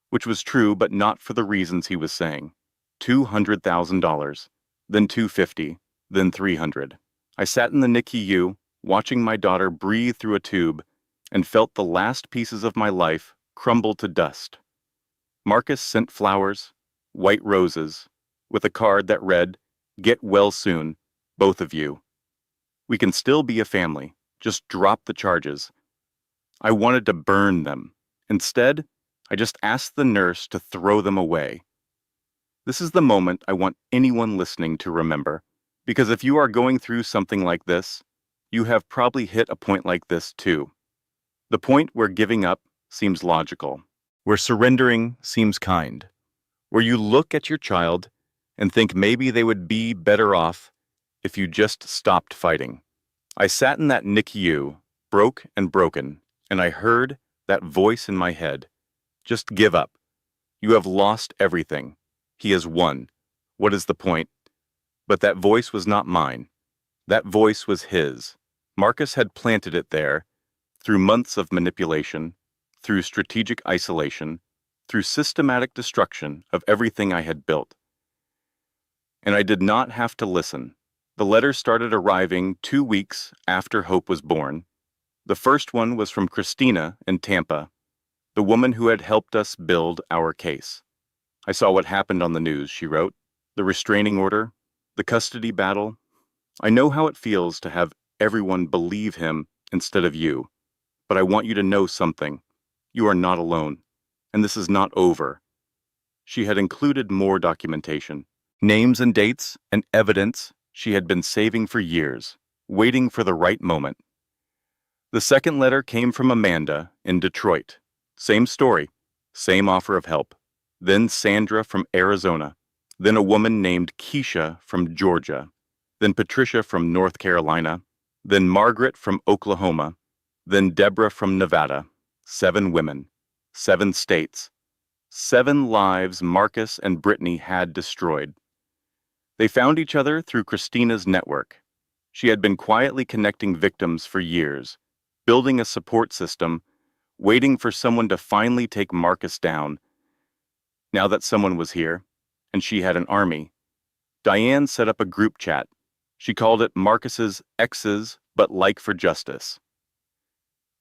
which was true but not for the reasons he was saying. $200,000, then $250,000, then $300,000. I sat in the NICU, watching my daughter breathe through a tube, and felt the last pieces of my life crumble to dust. Marcus sent flowers, white roses, with a card that read, "Get well soon, both of you. We can still be a family. Just drop the charges." I wanted to burn them. Instead, I just asked the nurse to throw them away. This is the moment I want anyone listening to remember, because if you are going through something like this, you have probably hit a point like this too. The point where giving up seems logical, where surrendering seems kind, where you look at your child and think maybe they would be better off if you just stopped fighting. I sat in that NICU, broke and broken, and I heard that voice in my head. Just give up. You have lost everything. He has won. What is the point? But that voice was not mine. That voice was his. Marcus had planted it there, through months of manipulation, through strategic isolation, through systematic destruction of everything I had built. And I did not have to listen. The letters started arriving 2 weeks after Hope was born. The first one was from Christina in Tampa, the woman who had helped us build our case. "I saw what happened on the news," she wrote. "The restraining order, the custody battle. I know how it feels to have everyone believe him instead of you. But I want you to know something. You are not alone, and this is not over." She had included more documentation, names and dates and evidence she had been saving for years, waiting for the right moment. The second letter came from Amanda in Detroit. Same story, same offer of help. Then Sandra from Arizona. Then a woman named Keisha from Georgia. Then Patricia from North Carolina. Then Margaret from Oklahoma. Then Deborah from Nevada. 7 women, 7 states, 7 lives Marcus and Brittany had destroyed. They found each other through Christina's network. She had been quietly connecting victims for years, building a support system, waiting for someone to finally take Marcus down. Now that someone was here, and she had an army, Diane set up a group chat. She called it Marcus's Exes But Like for Justice.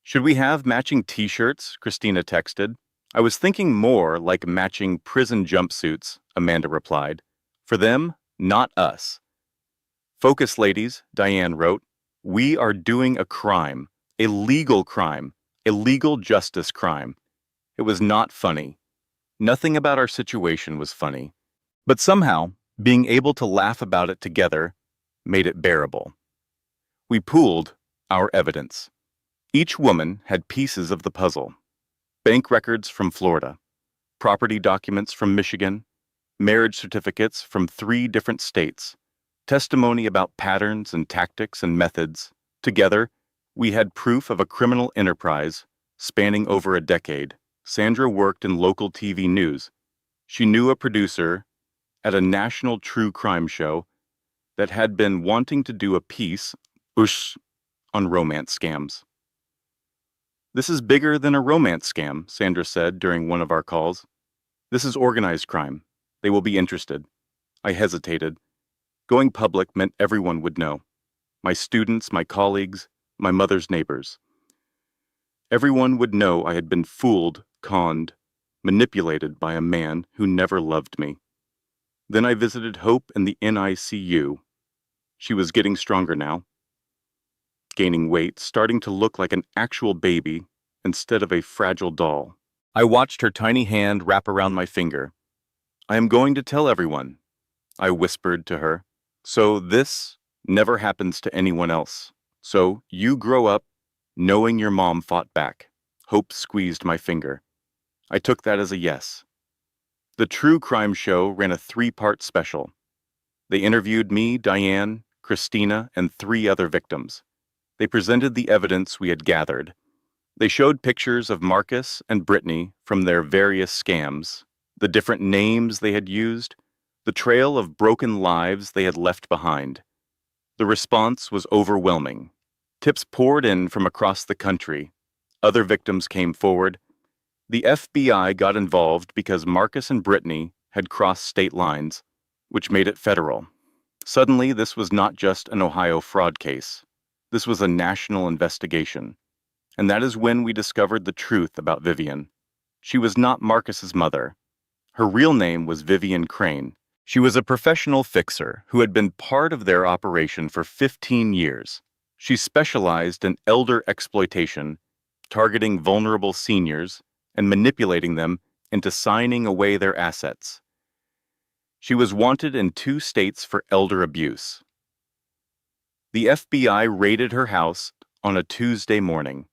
"Should we have matching t-shirts?" Christina texted. "I was thinking more like matching prison jumpsuits," Amanda replied. "For them, not us." "Focus, ladies," Diane wrote. "We are doing a crime, a legal crime, a legal justice crime." It was not funny. Nothing about our situation was funny. But somehow, being able to laugh about it together made it bearable. We pooled our evidence. Each woman had pieces of the puzzle. Bank records from Florida, property documents from Michigan, marriage certificates from 3 different states, testimony about patterns and tactics and methods. Together, we had proof of a criminal enterprise spanning over a decade. Sandra worked in local TV news. She knew a producer at a national true crime show that had been wanting to do a piece on romance scams. "This is bigger than a romance scam," Sandra said during one of our calls. "This is organized crime. They will be interested." I hesitated. Going public meant everyone would know. My students, my colleagues, my mother's neighbors. Everyone would know I had been fooled, conned, manipulated by a man who never loved me. Then I visited Hope in the NICU. She was getting stronger now, gaining weight, starting to look like an actual baby instead of a fragile doll. I watched her tiny hand wrap around my finger. "I am going to tell everyone," I whispered to her. "So this never happens to anyone else. So you grow up knowing your mom fought back." Hope squeezed my finger. I took that as a yes. The True Crime Show ran a 3-part special. They interviewed me, Diane, Christina, and 3 other victims. They presented the evidence we had gathered. They showed pictures of Marcus and Brittany from their various scams, the different names they had used, the trail of broken lives they had left behind. The response was overwhelming. Tips poured in from across the country. Other victims came forward. The FBI got involved because Marcus and Brittany had crossed state lines, which made it federal. Suddenly, this was not just an Ohio fraud case. This was a national investigation. And that is when we discovered the truth about Vivian. She was not Marcus's mother. Her real name was Vivian Crane. She was a professional fixer who had been part of their operation for 15 years. She specialized in elder exploitation, targeting vulnerable seniors and manipulating them into signing away their assets. She was wanted in 2 states for elder abuse. The FBI raided her house on a Tuesday morning.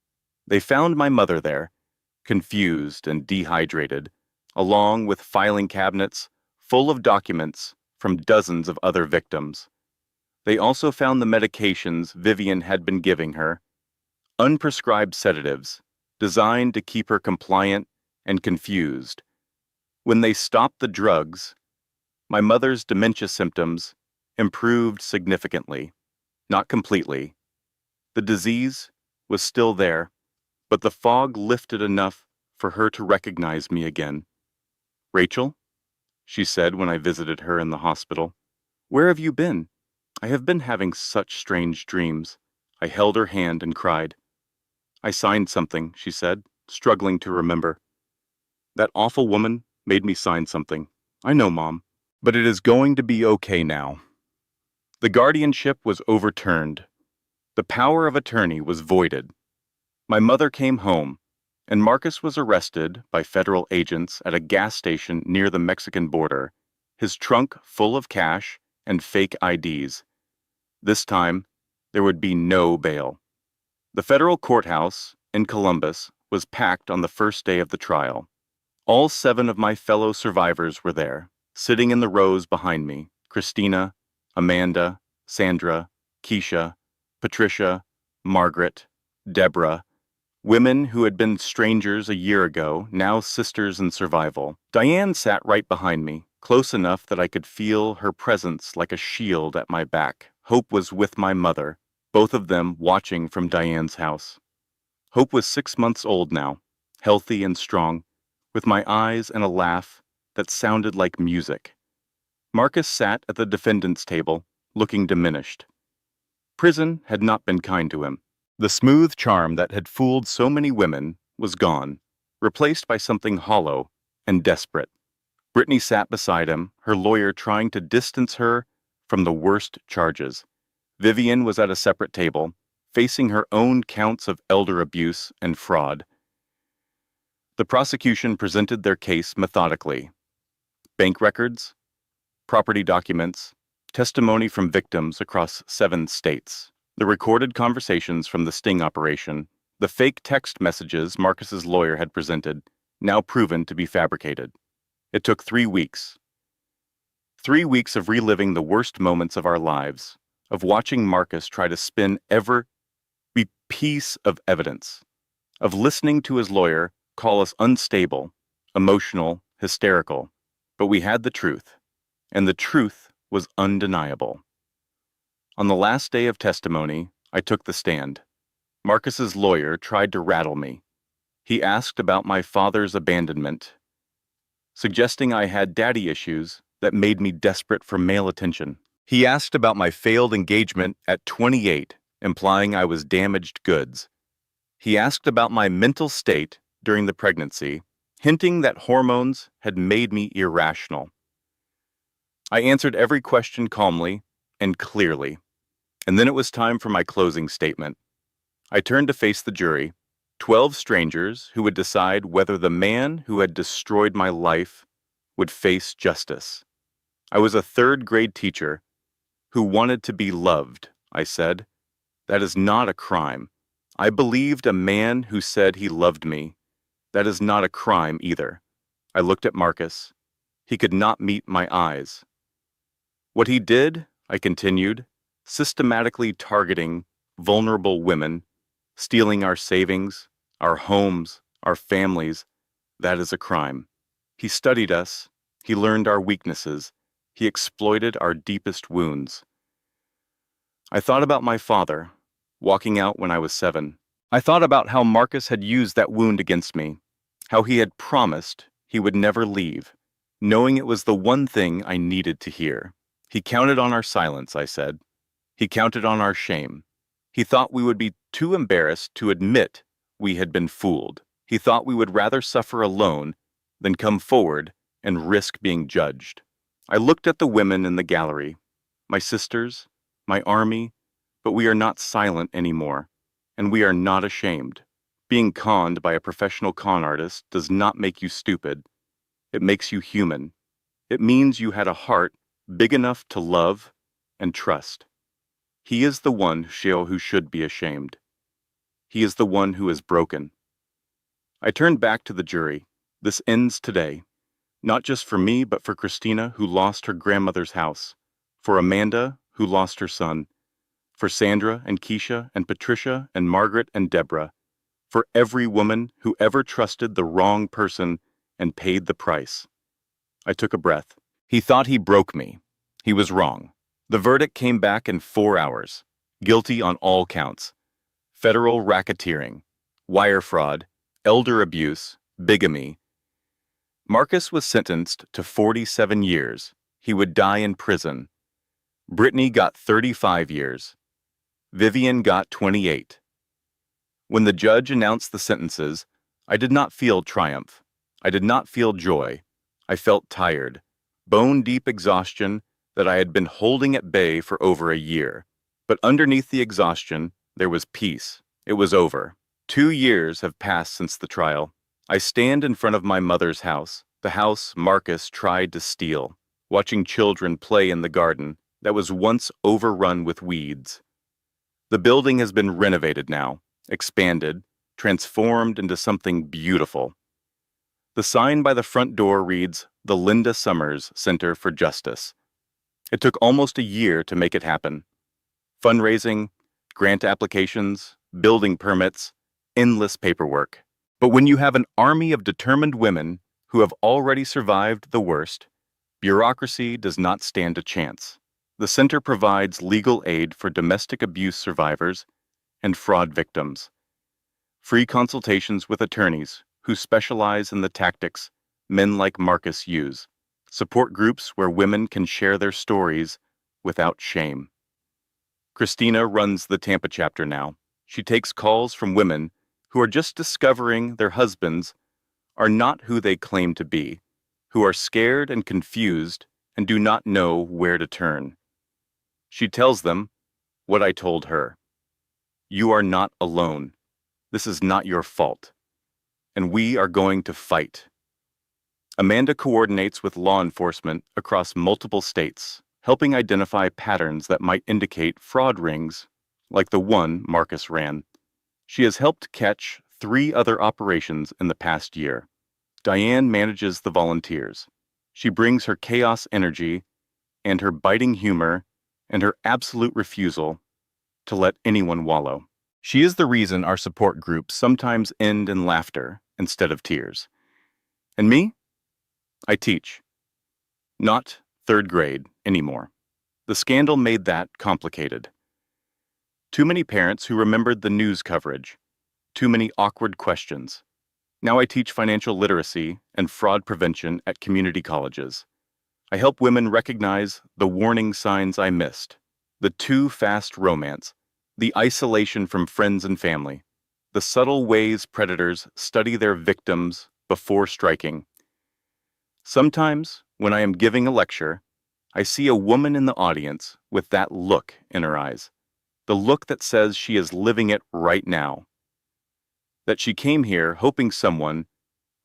They found my mother there, confused and dehydrated, along with filing cabinets full of documents from dozens of other victims. They also found the medications Vivian had been giving her, unprescribed sedatives designed to keep her compliant and confused. When they stopped the drugs, my mother's dementia symptoms improved significantly, not completely. The disease was still there, but the fog lifted enough for her to recognize me again. "Rachel," she said when I visited her in the hospital, "where have you been? I have been having such strange dreams." I held her hand and cried. "I signed something," she said, struggling to remember. "That awful woman made me sign something." "I know, Mom, but it is going to be okay now." The guardianship was overturned. The power of attorney was voided. My mother came home, and Marcus was arrested by federal agents at a gas station near the Mexican border, his trunk full of cash and fake IDs. This time, there would be no bail. The federal courthouse in Columbus was packed on the first day of the trial. All 7 of my fellow survivors were there, sitting in the rows behind me: Christina, Amanda, Sandra, Keisha, Patricia, Margaret, Deborah, women who had been strangers a year ago, now sisters in survival. Diane sat right behind me, close enough that I could feel her presence like a shield at my back. Hope was with my mother, both of them watching from Diane's house. Hope was 6 months old now, healthy and strong, with my eyes and a laugh that sounded like music. Marcus sat at the defendant's table, looking diminished. Prison had not been kind to him. The smooth charm that had fooled so many women was gone, replaced by something hollow and desperate. Brittany sat beside him, her lawyer trying to distance her from the worst charges. Vivian was at a separate table, facing her own counts of elder abuse and fraud. The prosecution presented their case methodically. Bank records, property documents, testimony from victims across 7 states, the recorded conversations from the sting operation, the fake text messages Marcus's lawyer had presented, now proven to be fabricated. It took 3 weeks. 3 weeks of reliving the worst moments of our lives, of watching Marcus try to spin every piece of evidence, of listening to his lawyer call us unstable, emotional, hysterical. But we had the truth, and the truth was undeniable. On the last day of testimony, I took the stand. Marcus's lawyer tried to rattle me. He asked about my father's abandonment, suggesting I had daddy issues that made me desperate for male attention. He asked about my failed engagement at 28, implying I was damaged goods. He asked about my mental state during the pregnancy, hinting that hormones had made me irrational. I answered every question calmly and clearly, and then it was time for my closing statement. I turned to face the jury, 12 strangers who would decide whether the man who had destroyed my life would face justice. I was a third-grade teacher who wanted to be loved, I said. That is not a crime. I believed a man who said he loved me. That is not a crime either. I looked at Marcus. He could not meet my eyes. What he did, I continued, systematically targeting vulnerable women, stealing our savings, our homes, our families, that is a crime. He studied us. He learned our weaknesses. He exploited our deepest wounds. I thought about my father, walking out when I was 7. I thought about how Marcus had used that wound against me, how he had promised he would never leave, knowing it was the one thing I needed to hear. He counted on our silence, I said. He counted on our shame. He thought we would be too embarrassed to admit we had been fooled. He thought we would rather suffer alone than come forward and risk being judged. I looked at the women in the gallery, my sisters, my army, but we are not silent anymore, and we are not ashamed. Being conned by a professional con artist does not make you stupid. It makes you human. It means you had a heart big enough to love and trust. He is the one who should be ashamed. He is the one who is broken. I turned back to the jury. This ends today, not just for me, but for Christina, who lost her grandmother's house, for Amanda, who lost her son, for Sandra and Keisha and Patricia and Margaret and Deborah, for every woman who ever trusted the wrong person and paid the price. I took a breath. He thought he broke me. He was wrong. The verdict came back in 4 hours. Guilty on all counts. Federal racketeering, wire fraud, elder abuse, bigamy. Marcus was sentenced to 47 years. He would die in prison. Brittany got 35 years. Vivian got 28. When the judge announced the sentences, I did not feel triumph. I did not feel joy. I felt tired, bone-deep exhaustion that I had been holding at bay for over a year. But underneath the exhaustion, there was peace. It was over. 2 years have passed since the trial. I stand in front of my mother's house, the house Marcus tried to steal, watching children play in the garden that was once overrun with weeds. The building has been renovated now, expanded, transformed into something beautiful. The sign by the front door reads, "The Linda Summers Center for Justice." It took almost a year to make it happen. Fundraising, grant applications, building permits, endless paperwork. But when you have an army of determined women who have already survived the worst, bureaucracy does not stand a chance. The center provides legal aid for domestic abuse survivors and fraud victims. Free consultations with attorneys who specialize in the tactics men like Marcus use. Support groups where women can share their stories without shame. Christina runs the Tampa chapter now. She takes calls from women who are just discovering their husbands are not who they claim to be, who are scared and confused and do not know where to turn. She tells them what I told her. You are not alone. This is not your fault. And we are going to fight. Amanda coordinates with law enforcement across multiple states, helping identify patterns that might indicate fraud rings, like the one Marcus ran. She has helped catch 3 other operations in the past year. Diane manages the volunteers. She brings her chaos energy and her biting humor and her absolute refusal to let anyone wallow. She is the reason our support groups sometimes end in laughter instead of tears. And me? I teach. Not third grade anymore. The scandal made that complicated. Too many parents who remembered the news coverage. Too many awkward questions. Now I teach financial literacy and fraud prevention at community colleges. I help women recognize the warning signs I missed, the too fast romance, the isolation from friends and family, the subtle ways predators study their victims before striking. Sometimes, when I am giving a lecture, I see a woman in the audience with that look in her eyes, the look that says she is living it right now, that she came here hoping someone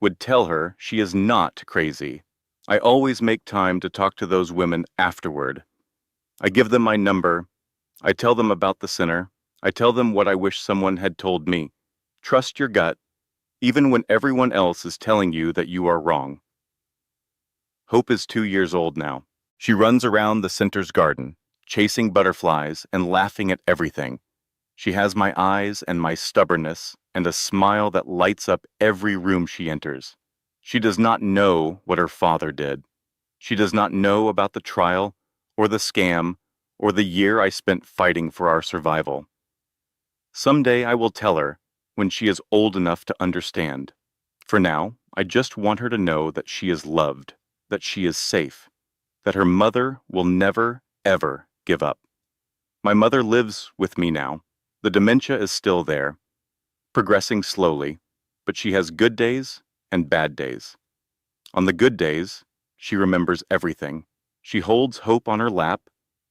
would tell her she is not crazy. I always make time to talk to those women afterward. I give them my number. I tell them about the sinner. I tell them what I wish someone had told me. Trust your gut, even when everyone else is telling you that you are wrong. Hope is 2 years old now. She runs around the center's garden, chasing butterflies and laughing at everything. She has my eyes and my stubbornness and a smile that lights up every room she enters. She does not know what her father did. She does not know about the trial or the scam or the year I spent fighting for our survival. Someday I will tell her when she is old enough to understand. For now, I just want her to know that she is loved, that she is safe, that her mother will never, ever give up. My mother lives with me now. The dementia is still there, progressing slowly, but she has good days and bad days. On the good days, she remembers everything. She holds Hope on her lap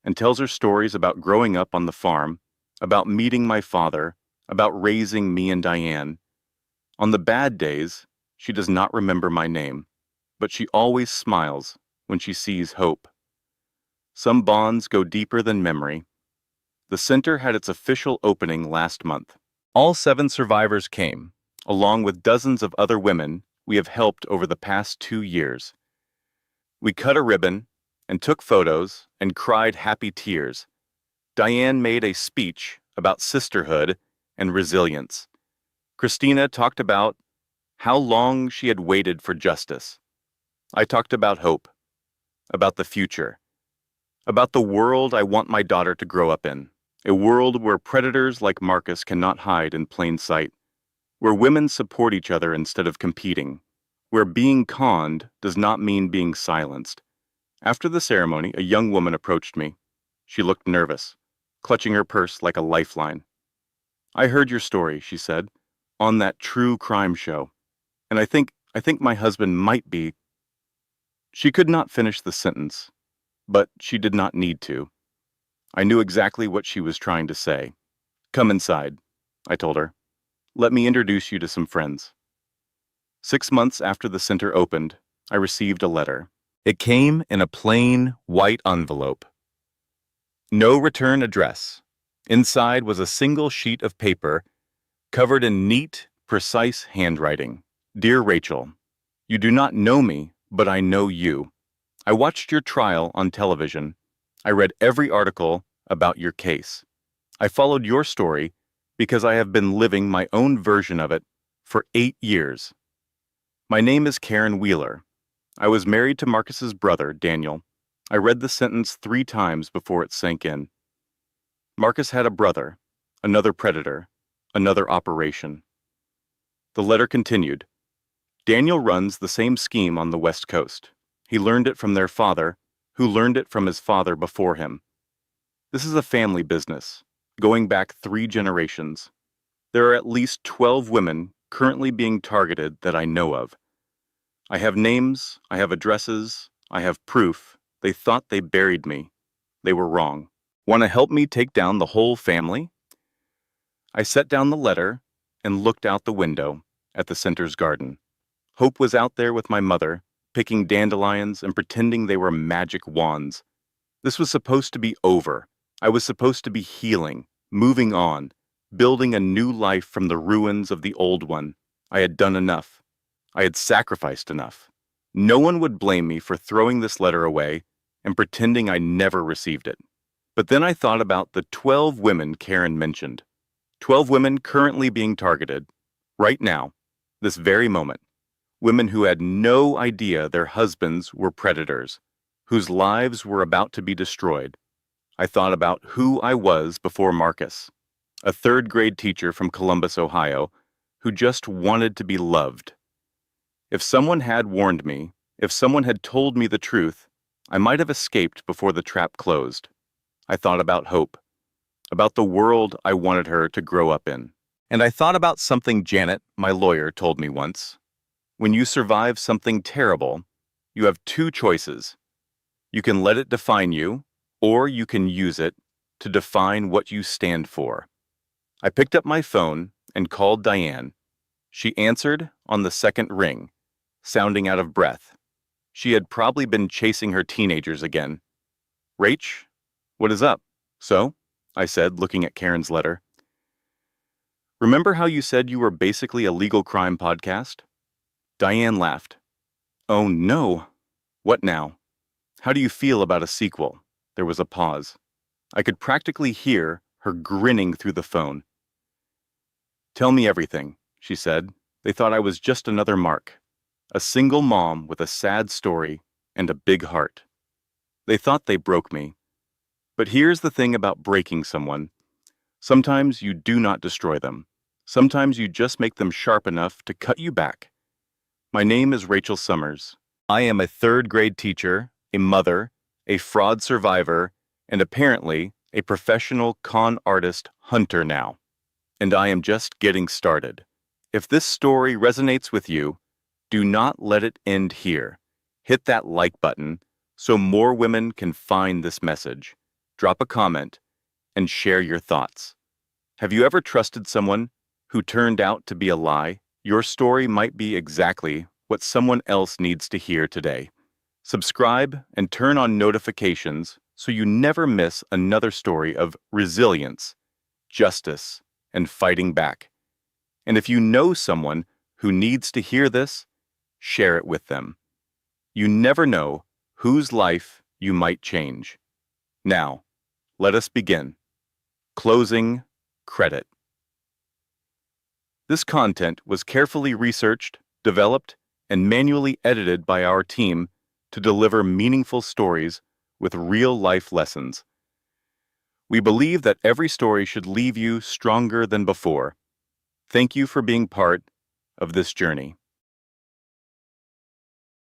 and tells her stories about growing up on the farm, about meeting my father, about raising me and Diane. On the bad days, she does not remember my name, but she always smiles when she sees Hope. Some bonds go deeper than memory. The center had its official opening last month. All 7 survivors came, along with dozens of other women we have helped over the past 2 years. We cut a ribbon and took photos and cried happy tears. Diane made a speech about sisterhood and resilience. Christina talked about how long she had waited for justice. I talked about hope, about the future, about the world I want my daughter to grow up in. A world where predators like Marcus cannot hide in plain sight, where women support each other instead of competing, where being conned does not mean being silenced. After the ceremony, a young woman approached me. She looked nervous, clutching her purse like a lifeline. "I heard your story," she said, "on that true crime show, and I think my husband might be—" She could not finish the sentence, but she did not need to. I knew exactly what she was trying to say. "Come inside," I told her. "Let me introduce you to some friends." 6 months after the center opened, I received a letter. It came in a plain, white envelope. No return address. Inside was a single sheet of paper covered in neat, precise handwriting. "Dear Rachel, you do not know me, but I know you. I watched your trial on television. I read every article about your case. I followed your story because I have been living my own version of it for 8 years. My name is Karen Wheeler. I was married to Marcus's brother, Daniel. I read the sentence 3 times before it sank in. Marcus had a brother, another predator, another operation." The letter continued. "Daniel runs the same scheme on the West Coast. He learned it from their father, who learned it from his father before him. This is a family business, going back 3 generations. There are at least 12 women currently being targeted that I know of. I have names, I have addresses, I have proof. They thought they buried me. They were wrong. Want to help me take down the whole family?" I set down the letter and looked out the window at the center's garden. Hope was out there with my mother, picking dandelions and pretending they were magic wands. This was supposed to be over. I was supposed to be healing, moving on, building a new life from the ruins of the old one. I had done enough. I had sacrificed enough. No one would blame me for throwing this letter away and pretending I never received it. But then I thought about the 12 women Karen mentioned. 12 women currently being targeted, right now, this very moment. Women who had no idea their husbands were predators, whose lives were about to be destroyed. I thought about who I was before Marcus, a third-grade teacher from Columbus, Ohio, who just wanted to be loved. If someone had warned me, if someone had told me the truth, I might have escaped before the trap closed. I thought about hope, about the world I wanted her to grow up in. And I thought about something Janet, my lawyer, told me once. When you survive something terrible, you have two choices. You can let it define you, or you can use it to define what you stand for. I picked up my phone and called Diane. She answered on the second ring, sounding out of breath. She had probably been chasing her teenagers again. "Rach, what is up?" "So?" I said, looking at Karen's letter. "Remember how you said you were basically a legal crime podcast?" Diane laughed. "Oh no. What now? How do you feel about a sequel?" There was a pause. I could practically hear her grinning through the phone. "Tell me everything," she said. They thought I was just another Mark, a single mom with a sad story and a big heart. They thought they broke me. But here's the thing about breaking someone. Sometimes you do not destroy them. Sometimes you just make them sharp enough to cut you back. My name is Rachel Summers. I am a third-grade teacher, a mother, a fraud survivor, and apparently a professional con artist hunter now. And I am just getting started. If this story resonates with you, do not let it end here. Hit that like button so more women can find this message. Drop a comment and share your thoughts. Have you ever trusted someone who turned out to be a lie? Your story might be exactly what someone else needs to hear today. Subscribe and turn on notifications so you never miss another story of resilience, justice, and fighting back. And if you know someone who needs to hear this, share it with them. You never know whose life you might change. Now, let us begin. Closing credit. This content was carefully researched, developed, and manually edited by our team to deliver meaningful stories with real-life lessons. We believe that every story should leave you stronger than before. Thank you for being part of this journey.